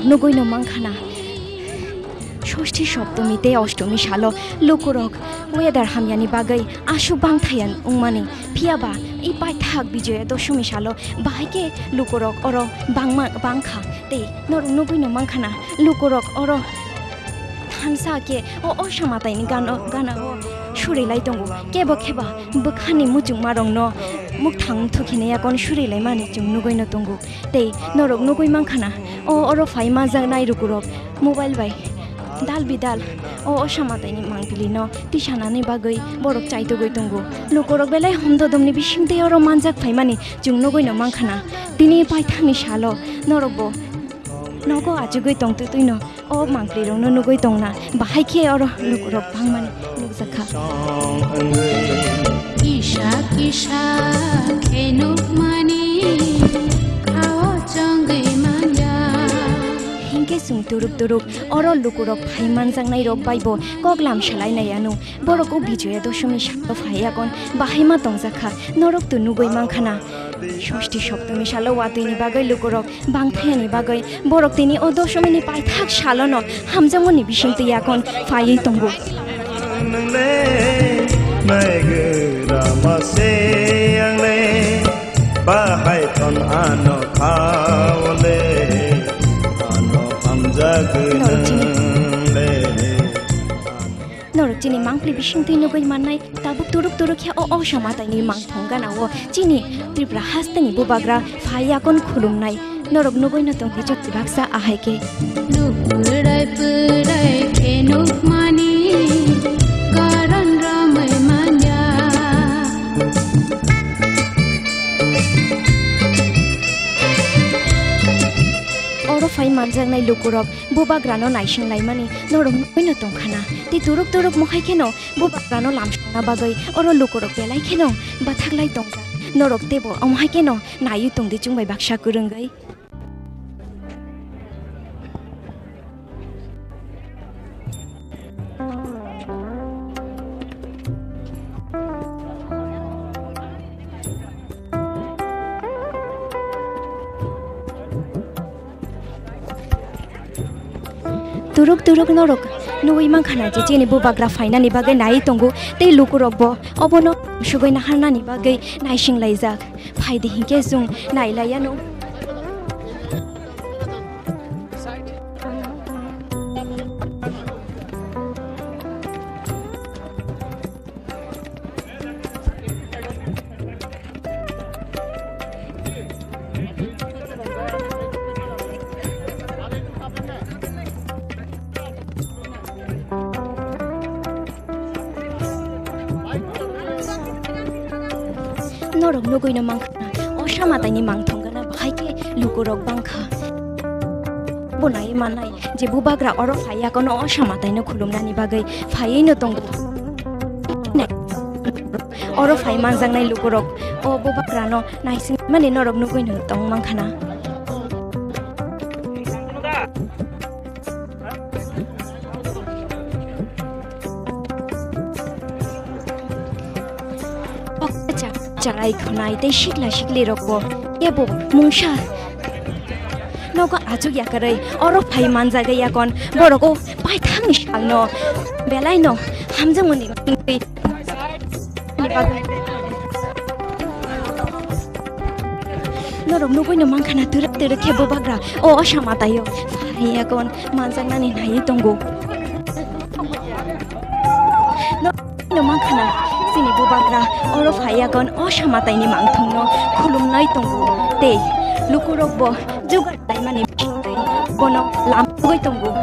nugoi no mangkhana ষষ্ঠী সপ্তমীতে অষ্টমী সালো লোকরক weather হামিয়ানি বাগৈ আশু বাংথায়ান উংমানি ফিয়াবা এই পাইথাক বিজয় দশমী সালো বাহাইকে লোকরক or বাংমা বাংখা তে নর নগৈ no mangkhana লোকরক or থানসাকে ও অসমাতাইনি গানা ও সুরেলাই দङ केबो खेबा बखानि मुजुं मारं न मुख थां थुखिनाया कोन सुरेलाई मानि जुं नुगैनो दंगु ते नरक नुगै मांखाना ओ अरो फाइ माजा नाइ रुकुरक मोबाइल बाय दाल बिदाल ओ असामाताइनि मांगिलि न तिसानानि बागै बरक चाइतो गय दंगु लुकरक बेलाय हमददमनि बिसिंते अरो मानजाक फाइ मानि जुं नुगैनो मांखाना दिनि पाइथांनि सालो नरकबो नगो आजुगै तंतु तुइनो ओ मांगलि रंनो नुगै तंना बाहायखे अरो लुकरक भांमानि नुगजाखा किसा किसा खेनुक मानि खाओ चंगै माया हिंके सुं तुरुक अरो लुकरक फाइ मानजांनाय रक बायबो कगलाम सालायनायानु बरक ओ बिजया दशमी सालो फायागन बाहायमा तंजाखा नरक तु नुगै मांखाना ষষ্ঠী সপ্তমী সালো ওয়াতিনি বাগৈ লুকরক বাংথায়ানি বাগৈ বরক তিনি ও দশমিনি পাইথাক সালন হামজামনি বিসিংতে ইয়াকন ফাयै তঙ্গু नंगले नायगो रामासे आंले बाहाय तन आनो खावले आनो हामजागो नंगले नरक चिनी मांगप्लि बिसिंते नुगै माननाय ताबु तुरुक खे ओ समातायनि मांगथंगानाव चिनी त्रिपुरा हास्तेनि बुबाग्रा फायाकन खुलुमनाय norok nugoi na tong hijok tibaksa ahai ke Nupurai purai kenuk mani karan ramai manja oro fai manjang nai lukurok buba grano naising lai mani norok nugoi na tong khana ti turuk mohai keno buba grano lamsna bagai oro lukurok belai keno bathak lai tong norok tebo amhai keno nayu tong di chung bai baksa kurungai turuk norok nui mang khana je cheni bu bagra faina ni bagai nai tongu te lukurok bo obono sugoi na harna ni bagai nai sing laijak phaidi hingke jung nai layano norok nugoi na mangkhana osama taini mangthongana bhaike lukurok bangkha bonai manai je bubagra oro phaya kono osama taino khulumna ni bagai phayei no tong oro phai manjang nai lukurok o bubagra no naising mane norok nugoi no tong mangkhana Jarai khonai te shikli rokbo ebo mungsha nogo ajuk yakarai oro phai manja ga yakon boroko pai thang shalno belai no hamjang muni norok nugoi no mangkhana turak khebo bagra o osama tayo phai yakon manjang nani nai tongo no mangkhana sini bubagra oro phaya gon osama taini mangthongno khulumnai tongo te lukurok bo jugar tai mani bono lamgoi tongo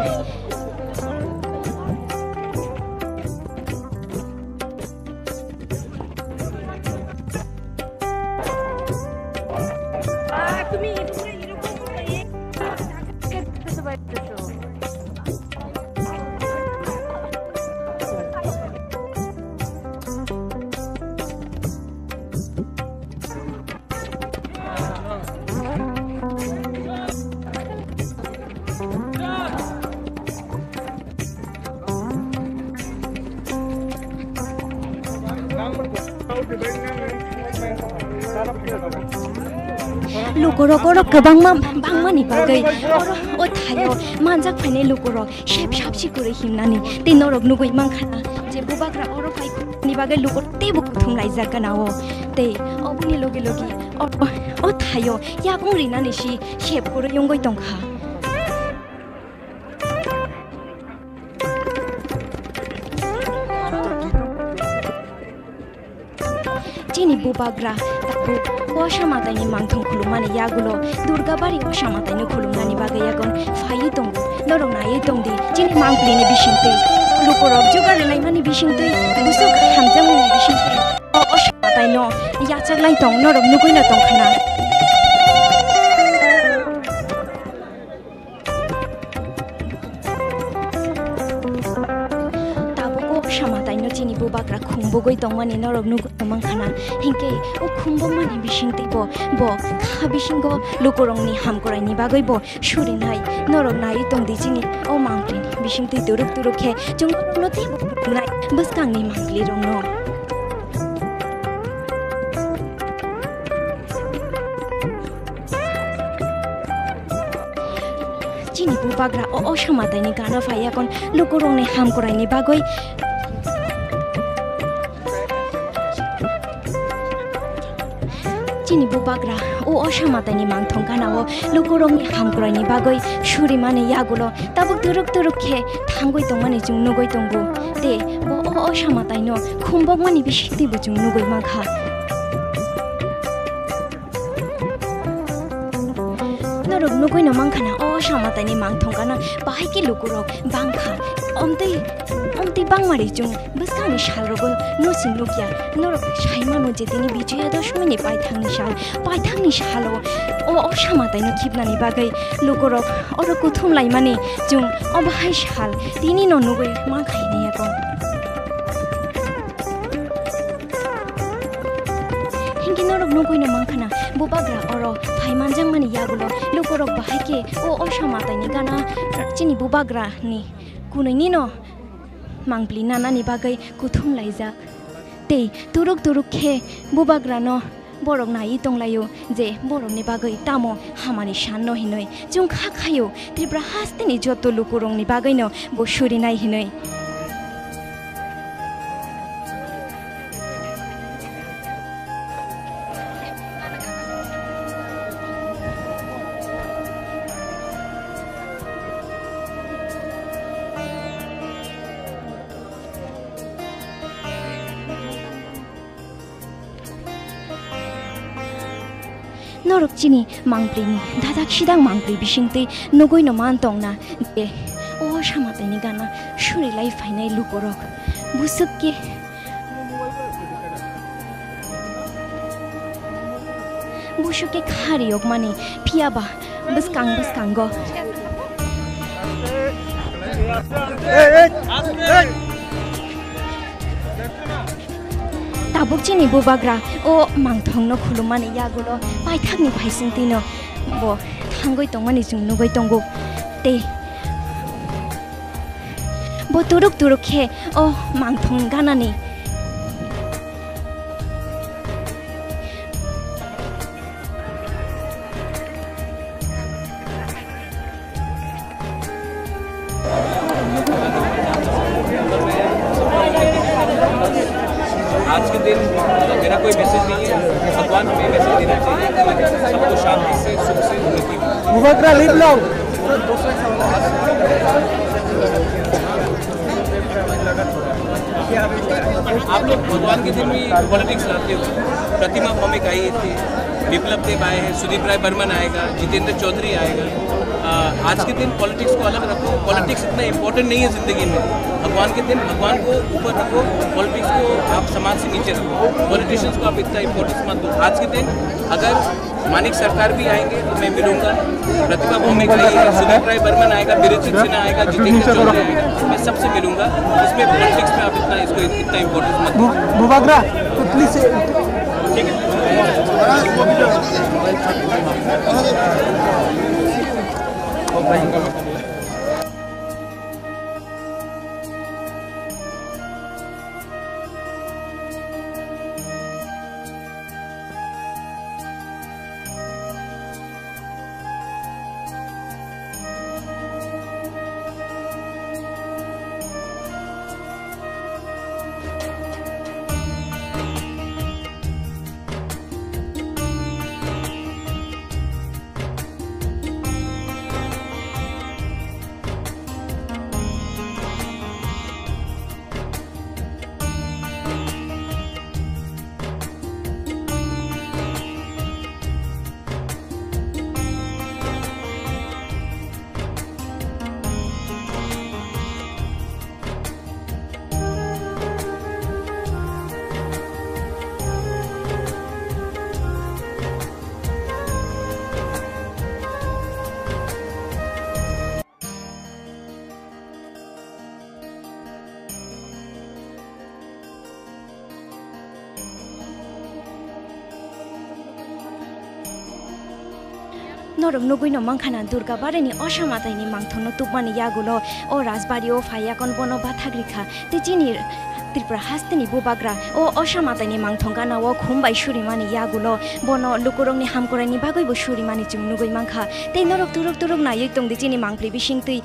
lukurok bangmani bagai oro o thayo manjak phaine lukurok shep shapsi kore himnani te norok nugoi mangkhana je bubagra oro phai ni bagai lukur te bu thumlai jakanao te obuni logi o thayo yakung rinani si shep kore yongoi tongkha chini bubagra tabu osama taini mangthong khulumani yagulo durgabari osama taini khulumani bagai yakon phai tong norong nai tongdi chini mangplini bisingte lukurok jugar lai mani bisingte busuk hamjang ni bisingte osama taino yachak lai tong norong nugoi na tong khana chini bubagra khungbogoi tongmani norok nugo mangkhana hingke o khungbomani bisingte bo kha bisingo lukurongni hamkorai ni bagoi bo surinai norok nai tongdi chini o mangpin bisingte turuk khe jungno te nai buskangni mangli rongno chini bubagra o osama taini gana phaya kon lukurongni hamkorai ni bagoi chini bubagra o osama taini mangthong kanao lukurongni hamkrani bagoi suri mane yagulo tabuk turuk khe thangoi tongmani jungnugoi tongo te o osama taino khumbok mani bishikti bu jungnugoi makha नरक नुगै न मांखाना ओ सामातानि मांथंगाना बाहाय के लुकुरक बांखा अमते बांमारि जुं बसकानि शालरगो नसिं लुकिया नरक साइमानो जेतेनि बिजया दशमिनि पाइथांनि शालो ओ सामातानि खिबनानि बागै लुकुरक अर कुथुमलाइ माने जुं अबाहाय शाल तिनि न नुगै मांखाइनि याकन नरक नुगैनो मांखाना बुबाग्रा अरो फाइमानजों माने यागुलो लुकुरक बाहायके ओ सामाताइनि गाना चिनि बुबाग्रा नि कुनैनि न मांब्लि नानानि बागै कुथुम लाइजा ते तुरुक खे बुबाग्रा न बरक नायि तंलायो जे बरकनि बागै तामो हामानि सान न हिनै जों खाखायो त्रिपुरा हास्तेनि जतो लुकुरंनि बागै न बसुरि नाय हिनै नरक चिनी मांग्रिनी दादाक सिदां मांग्रि बिसिंते नगै न मान तंगना दे ओ सामाताइनि गाना सुरिलाइ फाइनाय लुकुरक बुसुकके बुसुके खारियक माने फियाबा बसकांग ताबुक चिनी बुबाग्रा ओ मांथंनो खुलुमानि यागुलो पाइथाकनि फाइसिंतिनो बो थांगै तंमानि जुं नुगै तंगो ते बो तुरुक खे ओ मांथं गानानि आज के दिन मेरा कोई मैसेज नहीं है भगवान हमें मैसेज देना चाहिए सबको शांति से सुख से उन्नति आप लोग भगवान के दिन भी पॉलिटिक्स लाते हो प्रतिमा भौमिक आई थी विप्लव देव आए हैं सुदीप राय बर्मन आएगा जितेंद्र चौधरी आएगा आज के दिन पॉलिटिक्स को अलग रखो पॉलिटिक्स इतना इम्पोर्टेंट नहीं है ज़िंदगी में भगवान के दिन भगवान को ऊपर रखो पॉलिटिक्स को आप समाज से नीचे रखो पॉलिटिशियंस को आप इतना इम्पोर्टेंस मत दो आज के दिन अगर मानिक सरकार भी आएंगे तो मैं मिलूंगा प्रतिभा भौमिक आएगी सुदीप राय बर्मन आएगा बिरचित सिन्हा आएगा जितेंद्र चौधरी आएगा मैं सबसे मिलूंगा इसमें पॉलिटिक्स में आप इसको इतना इम्पोर्टेंस मत दो ठीक है नरक नुगैनो मांखाना दुर्गा बारेनि असामाताइनि मांथंनो तुकमानि यागुलो ओ राजबारी ओ फायाकन बनो बाथाग्रिखा तिचिनि त्रिपुरा हास्तेनि बुबाग्रा ओ असामाताइनि मांथंगाना ओ खुमबाय सुरिमानि यागुलो बनो लुकुरंनि हामकरानि बागैबो सुरिमानि जुं नुगै मांखा ते नरक तुरुक नायै तंदि चिनि मांग्रि बिसिंतै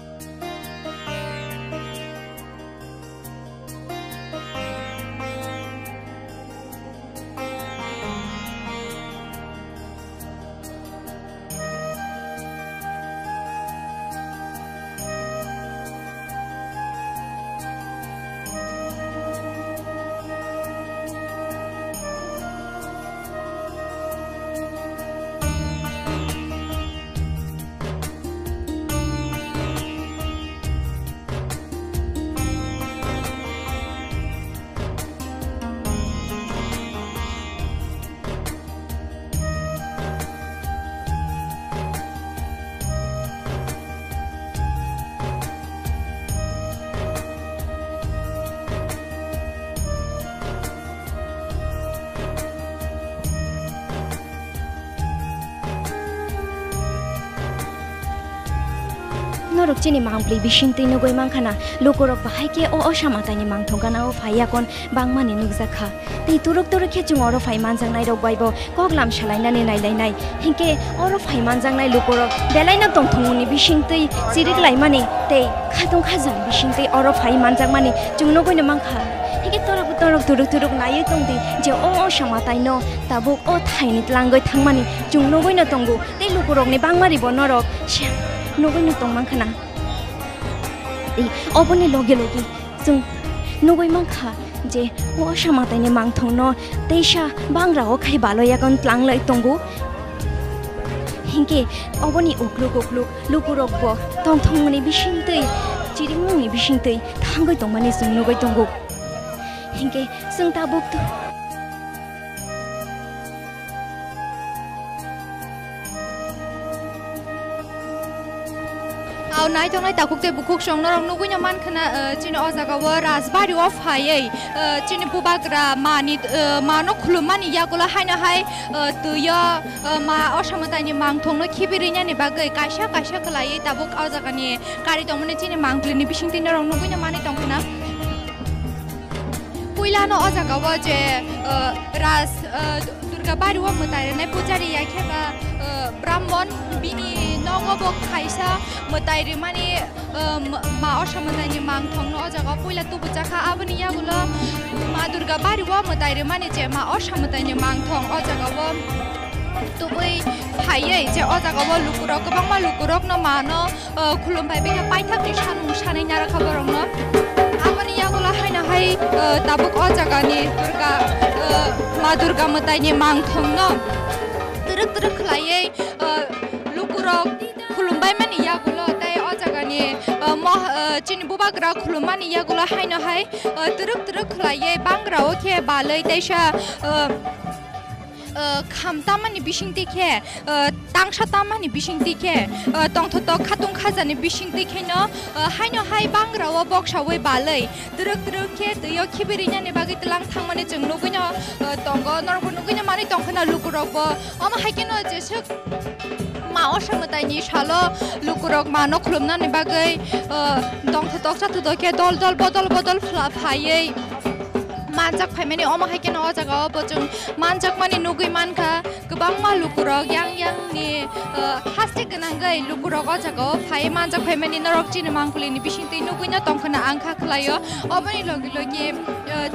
norok chini mangpli bising tei nogoi mangkhana lokorok bahai ke o samatani mangthongkana o phaiya kon bangmani nukjakha tei turok khe chung oro phai manjangnai rok baibo koklam salainani nailai hingke oro phai manjangnai lokorok belaina tongthongni bising tei chirik laimani tei khatong khajang bising tei oro phai manjangmani chung nogoi na mangkha hingke torok turuk nai tongdi je o samatai no tabuk o thaini tlangoi thangmani chung nogoi na tongo tei lokorok ni bangmari bo norok nogoi no tong mangkhana tei oboni loge chung nogoi mangkha je o samatai ni mangthong no teisa bangra o khai baloya kon tlanglai tongo hingke oboni ukluk lukurok bo tongthongni bising tei chiringni bising tei thangoi tongmani chung nogoi tongo hingke sung tabuk tu au nai tongnai takuk te bukuk song norong nugui man khana chini ojaga wa rajbari of hayei chini bubagra mani mano khulumani yagola haina hai tuya ma osamatani ni mangthong no khibirinya ni bagai kaisa khlai tabuk ojaga ni kari tongmani chini mangklini bising tin norong nugui mani tongkhana puilano ojaga wa je ras durga bari wa mutai ne pujari yakheba brahmon bini nongobok khaisa mutai rimani ma osamatani mangthong no ojaga puila tubujakha abani yagulo ma durga bari wa mutai rimani je ma osamatani mangthong ojaga wa tubui phaiye je ojaga wa lukurok bangma lukurok no mano khulumbai bega paithak ni sanung sanai nara khabarong no abani yagulo haina hai tabuk ojaga ni durga ma durga mutai ni mangthong no turuk khlaiye lukurok khulumbai mani yagulo tai ojaga ni chini bubagra khulumani yagulo haina hai turuk khlaiye bangra okhe balai taisa khamtamani bisingti khe tangshatamani bisingti khe tongthoto khatung khajani bisingti khe no haino hai bangra o boksawai balai turuk khe tuyo khibirinya ni bagi tlang thangmani chung nugino tongo norbo nugino mani tongkhana lukurok bo ama haikeno jesuk ma osamutai ni shalo lukurok mano khulumna ni bagai tongthoto khatho khe dol bodol phaiye manjak phaimani oma haikeno ojaga bojung manjak mani nugui mankha gobang ma lukurok yang ni haste gnangai lukurok ojaga phai manjak phaimani norok chini mangpulini bisingtei nugui na tongkhana angkha khlaio obani logi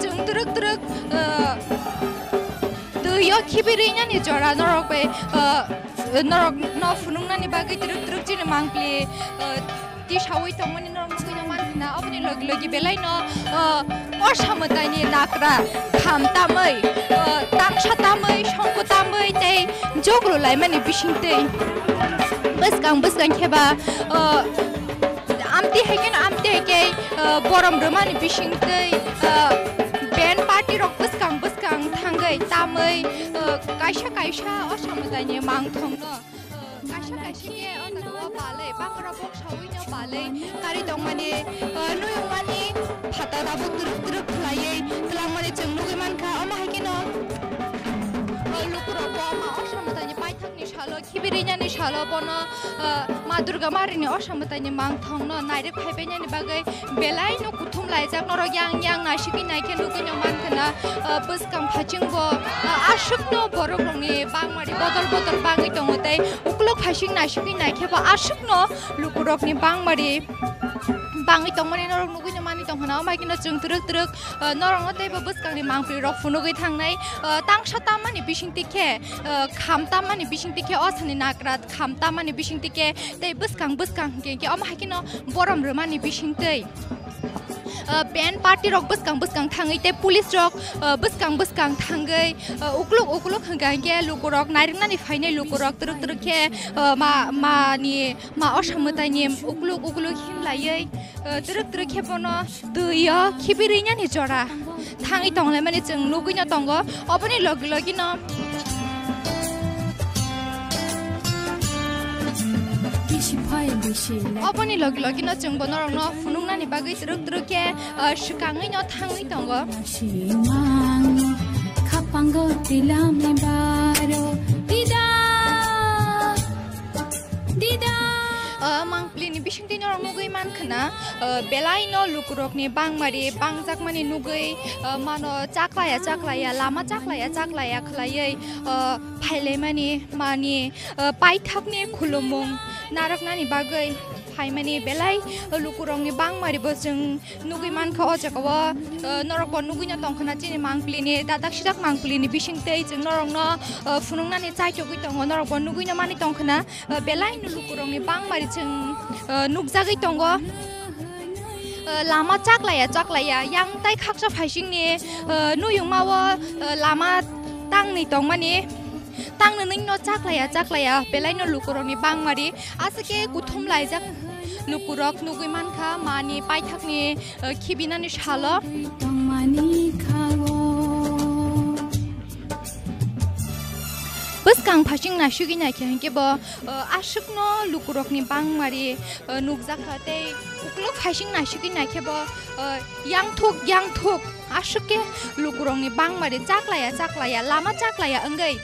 chung turuk tuyo khibirinya ni jora norok be norok no funungna ni bagai turuk chini mangpli ti shawai tongmani norok nugui na mankhana obani logi belai no osamutai ni nakra khamtamai tangshatamai shongkotamai tei joglo laimani bisingtei basgang kheba amti heke borom romani bisingtei band party rok basgang thangai tamai kaisa osamutai ni mangthong no kaisa ke onago balai bangra bok sawai no balai kari tongmani nuyungmani phatarabu turuk khlaiye tlamani chungnugi mankha ama haikeno lukurok ma osamatani paithakni shalo khibirinya ni shalo bono ma durga marini osamatani mangthong no nairek phaibenya ni bagai belai no kuthum laijak norok yang nasiki naike nugino mankhana buskam phachingbo ashukno borokrongni bangmari bodol bangai tongotei uklok phashing nasiki naike ba ashukno lukurokni bangmari bangai tongmani norok nugino mani tongkhana maikino chung turuk norong teibo buskangni mangpli rok funugui thangnai tangshatamani bisingti khe khamtamani bisingti khe othani nakrat khamtamani bisingti khe tei buskang ke ama haikino borom romani bisingtei band party rok buskang thangai te police rok buskang thangai ukluk hanggai ke lukurok nairnani phainai lukurok turuk khe ma osamutai ni ukluk himlaiye turuk khe bono tuya khibirinya ni jora thangai tonglai mani chung nugino tongo oboni logi no oboni logi no chung bonorong no funungnani bagai turuk khe shikangai no thangai tongo khapango tilami baro dida मांगप्लिनि बिसिंति नरं नुगै मानखना बेलाय न लुकुरकनि बांमारि बांजाकमानि नुगै मानो चाक्लाया लामा चाक्लाया खलायै फाइलेमानि मानि पाइथाकनि खुलुमुं नारकनानि बागै फाइमानि बेलाय लुकुरंनि बांमारिबो जों नुगै मानखा अजागाव नरकबो नुगैनो दंखना चिनि मांगप्लिनि दादाकसिदाक मांगप्लिनि बिसिंतै जों नरंनो फुनुंनानि चाइटगै दङ नरकबो नुगैनो मानि दंखना बेलाय लुकुरंनि बांमारि जों नुगजागै दङ Lama चाक्लाया yang tai khaksa फाइसिंनि नुयुंमावो Lama तांनि दं मानि तांनो नैनो चाक्लाया बेलायनो लुकुरंनि बांमारि आसके गुथुम लायजाक लुकुरक नुगै मानखा मानि पाइथाकनि खिबिनानि सालो बसकां फासिं नासुगि नायखेंकेबो आशुकनो लुकुरकनि बांमारि नुगजाखाते उक्लो फासिं नासुगि नायखेबो यांथुक आशुके लुकुरंनि बांमारि चाक्लाया लामा चाक्लाया अंगै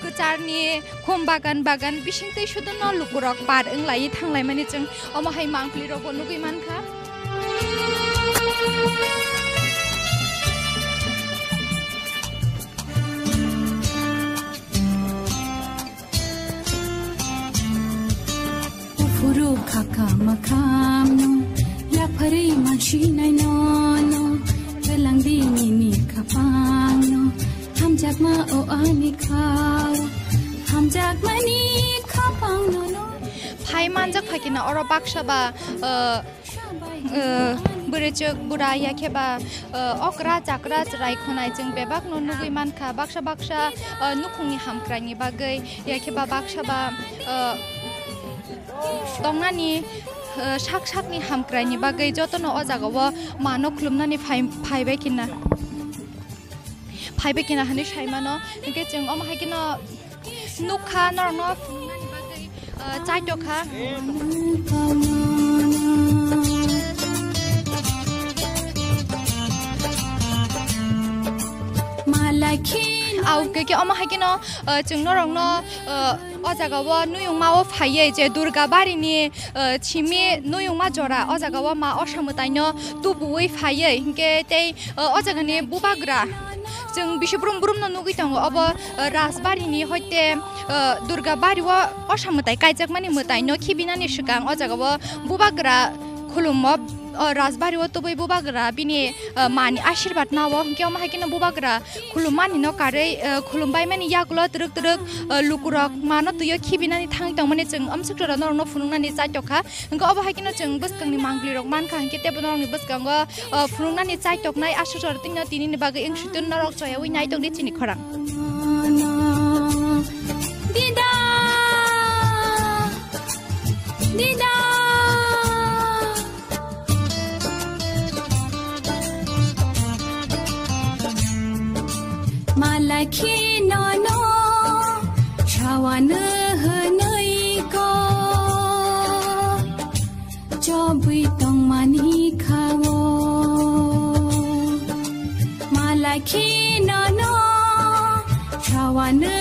कचारनि खम बागान बिसिंतै सुदनो लुकुरक बार अंलायै थांलाय माने जों अमाहाय मांगप्लिरबो नुगै मानखा Furu kaka makam no ya pari manshi nai no gelang di ni kapang no hamjak ma o ani khaw hamjak ma ni kapang no फाइ मानजाक फाकिना अर बाक्साबा बुरेचक बुराया खेबा अकरा जाकरा रायखनाय जों बेबाक न नुगै मानखा बाक्सा नुखुंनि हामक्रानि बागै याखेबा बाक्साबा दंनानि साकनि हामक्रानि बागै जतन अजागाव मानो खुलुमनानि फाइबायकिना हानि साइमानो इनके जों अमाहायकिना नुखा नरनो फुंनानि बागै चाइटखा आवके अमाहायकिनो जों नरनो अजागाव नुयुंमाव फायै जे दुर्गाबारिनि छिमि नुयुंमा जरा अजागाव मा असामतायनो तुबुयै फायै इनके तै अजागानि बुबाग्रा जों बिशब्रुम न नुगै दङ अब राजबारिनि हयते दुर्गाबारिवा असामताय कायजाकमानि मतायनो खिबिनानि सिगां अजागाव बुबाग्रा खुलुम राजबारिवा तबै बुबाग्रा बिनि मानि आशीर्वाद नाव के माहायकिनो बुबाग्रा खुलुमानि न कारै खुलुमबाय मानि यागलो तरक लुकुरक मानो तुयो खिबिनानि थांग दं माने जों अमसुक्र नरनो फुनुंनानि चाइटखा इंको अबहायकिनो जों बसकांनि मांग्लिरक मानखा इंके तेबो नरनि बसकांग फुनुंनानि चाइटकनाय आशुसर तिनो तिनिनि बागै इंसुतुन नरक जयावै नायतों दिचिनि खरां दिदा Malaki no shawana hanai ko jobui tong mani khawo Malaki no shawana